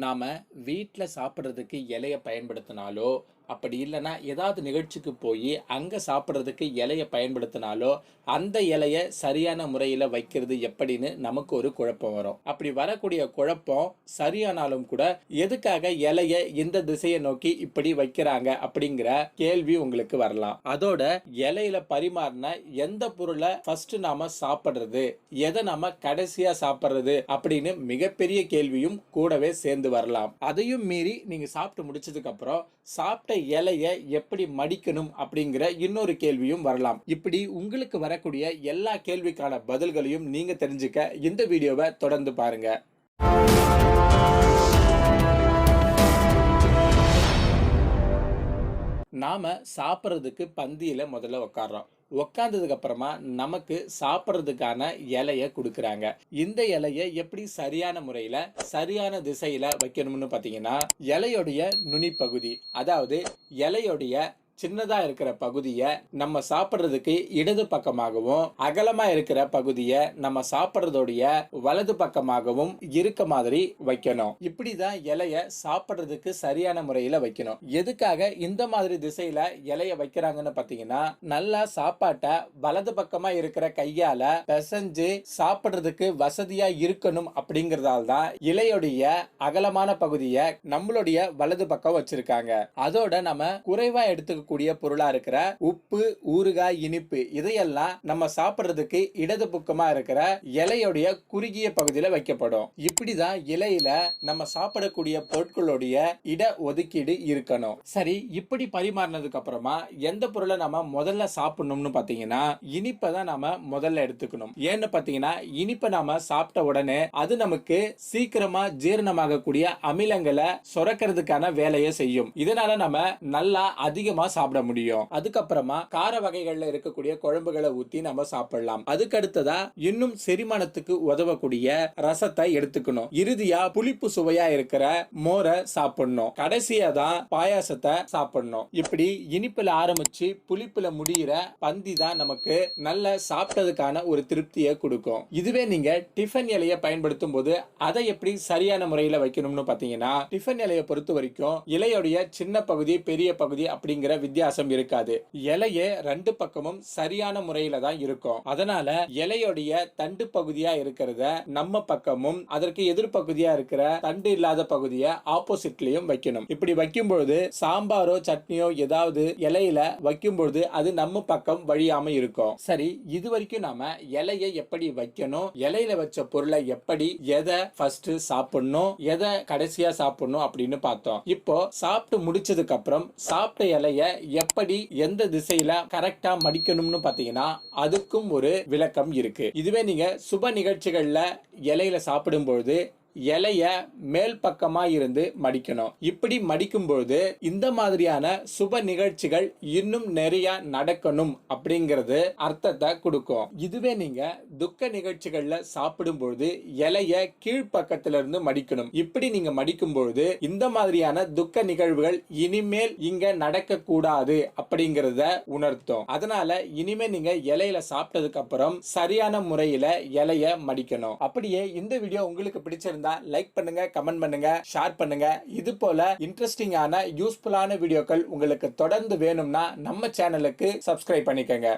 நாம வீட்ல சாப்பிட்றதுக்கு இலைய பயன்படுத்தினாலோ, அப்படி இல்லன்னா ஏதாவது நிகழ்ச்சிக்கு போயி அங்க சாப்பிட்றதுக்கு இலைய பயன்படுத்தினாலோ, அந்த இலைய சரியான முறையில வைக்கிறது எப்படின்னு நமக்கு ஒரு குழப்பம் வரும். அப்படி வரக்கூடிய குழப்பம் சரியானாலும் கூட, எதுக்காக இலைய இந்த திசையை நோக்கி இப்படி வைக்கிறாங்க அப்படிங்கிற கேள்வி உங்களுக்கு வரலாம். அதோட இலையில பரிமாறின எந்த பொருளை ஃபர்ஸ்ட் நாம சாப்பிடுறது, எதை நாம கடைசியா சாப்பிடுறது அப்படின்னு மிகப்பெரிய கேள்வியும் கூடவே சேர்ந்து வரலாம். அதையும் மீறி நீங்க சாப்பிட்டு முடிச்சதுக்கு அப்புறம் சாப்பிட்ட இலைய எப்படி மடிக்கணும் அப்படிங்கிற இன்னொரு கேள்வியும் வரலாம். இப்படி உங்களுக்கு வரக்கூடிய எல்லா கேள்விக்கான பதில்களையும் நீங்க தெரிஞ்சுக்க இந்த வீடியோவை தொடர்ந்து பாருங்க. நாம சாப்பிட்றதுக்கு பந்தியில முதல்ல உட்கார்றோம். உட்கார்ந்ததுக்கு அப்புறமா நமக்கு சாப்பிட்றதுக்கான இலைய கொடுக்கறாங்க. இந்த இலைய எப்படி சரியான முறையில சரியான திசையில வைக்கணும்னு பாத்தீங்கன்னா, இலையோடைய நுனிப்பகுதி, அதாவது இலையோடைய சின்னதா இருக்கிற பகுதியை நம்ம சாப்பிட்றதுக்கு இடது பக்கமாகவும், அகலமா இருக்கிற பகுதியை நம்ம சாப்பிட்றதோடைய வலது பக்கமாகவும் இருக்க மாதிரி வைக்கணும். இப்படிதான் இலைய சாப்பிட்றதுக்கு சரியான முறையில வைக்கணும். எதுக்காக இந்த மாதிரி திசையில இலைய வைக்கிறாங்கன்னு பாத்தீங்கன்னா, நல்லா சாப்பாட்டை வலது பக்கமா இருக்கிற கையால பிசைஞ்சு சாப்பிட்றதுக்கு வசதியா இருக்கணும் அப்படிங்கறதால தான் இலையோடைய அகலமான பகுதியை நம்மளுடைய வலது பக்கம் வச்சிருக்காங்க. அதோட நம்ம குறைவா எடுத்துக்க கூடிய பொருளா இருக்கிற உப்பு, ஊறுகாய், இனிப்பு இதையெல்லாம் நம்ம சாப்பிடுறதுக்கு இடது பக்கமா இருக்கிற இலையோடைய குறுகிய பகுதியில வைக்கப்படும். இப்படிதான் இலையில நம்ம சாப்பிடக்கூடிய பொருட்களுடைய இட ஒதுக்கீடு இருக்கணும். சரி, இப்படி பரிமாறினதுக்கு அப்புறமா எந்த பொருளை நம்ம முதல்ல சாப்பிடணும்னு பாத்தீங்கன்னா, இனிப்பை தான் நாம முதல்ல எடுத்துக்கணும். ஏன்னு பாத்தீங்கன்னா, இனிப்பை நாம சாப்பிட்ட உடனே அது நமக்கு சீக்கிரமா ஜீரணமாக கூடிய அமிலங்களை சுரக்கிறதுக்கான வேலையை செய்யும். இதனால நம்ம நல்லா அதிகமா சாப்பிட முடியும். அதுக்கப்புறமா கார வகைகள்ல இருக்கக்கூடிய குழம்புகளை ஊத்தி நம்ம சாப்பிடலாம். அதுக்கு அடுத்ததா இன்னும் செரிமானத்துக்கு உதவக்கூடிய ரசத்தை எடுத்துக்கணும். இறுதியா புளிப்பு சுவையா இருக்கிற மோரை சாப்பிடணும். கடைசியா தான் பாயாசத்தை சாப்பிடணும். இப்படி இனிப்புல ஆரம்பிச்சு புளிப்புல முடிகிற பந்தி தான் நமக்கு நல்ல சாப்பிட்டதுக்கான ஒரு திருப்தியை கொடுக்கும். இதுவே நீங்க டிஃபன் இலையை பயன்படுத்தும் போது அதை எப்படி சரியான முறையில வைக்கணும்னு பாத்தீங்கன்னா, டிஃபன் இலையை பொறுத்த வரைக்கும் இலையோடைய சின்ன பகுதி, பெரிய பகுதி அப்படிங்கிற வித்தியாசம் இருக்காது. இலையே ரெண்டு பக்கமும் சரியான முறையில தான் இருக்கும். அதனால இலையோடைய தண்டு பகுதியா இருக்கிறத நம்ம பக்கமும், அதற்கு எதிர்பகுதியா இருக்கிற தண்டு இல்லாத பகுதியை ஆப்போசிட்லயும் வைக்கணும். இப்படி வைக்கும்போது சாம்பாரோ சட்னியோ ஏதாவது இலையில வைக்கும்போது அது நம்ம பக்கம் வழியாம இருக்கும். சரி, இது வரைக்கும் நாம இலையை எப்படி வைக்கணும், இலையில வச்ச பொருளை எப்படி, எதை ஃபர்ஸ்ட் சாப்பிடணும், எதை கடைசியா சாப்பிடணும் அப்படின்னு பார்த்தோம். இப்போ சாப்பிட்டு முடிச்சதுக்கு அப்புறம் சாப்பிட்ட இலைய எப்படி எந்த திசையில கரெக்டா மடிக்கணும்னு பாத்தீங்கன்னா, அதுக்கும் ஒரு விளக்கம் இருக்கு. இதுவே நீங்க சுப நிகழ்ச்சிகள்ல இலையில சாப்பிடும்போது இலைய மேல் பக்கமா இருந்து மடிக்கணும். இப்படி மடிக்கும் பொழுது இந்த மாதிரியான சுப நிகழ்ச்சிகள் இன்னும் நிறைய நடக்கணும் அப்படிங்கறது அர்த்தத்தை கொடுக்கும். இதுவே நீங்க துக்க நிகழ்ச்சிகள்ல சாப்பிடும் பொழுது இலைய கீழ்பக்கத்துல இருந்து மடிக்கணும். இப்படி நீங்க மடிக்கும் பொழுது இந்த மாதிரியான துக்க நிகழ்வுகள் இனிமேல் இங்க நடக்க கூடாது அப்படிங்கறத உணர்த்தும். அதனால இனிமே நீங்க இலையில சாப்பிட்டதுக்கு அப்புறம் சரியான முறையில இலைய மடிக்கணும். அப்படியே இந்த வீடியோ உங்களுக்கு பிடிச்சிருந்தா லைக் பண்ணுங்க, கமெண்ட் பண்ணுங்க, ஷேர் பண்ணுங்க. இது போல இன்ட்ரெஸ்டிங்கான யூஸ்ஃபுல்லான வீடியோக்கள் உங்களுக்கு தொடர்ந்து வேணும்னா நம்ம சேனலுக்கு சப்ஸ்கிரைப் பண்ணிக்கங்க.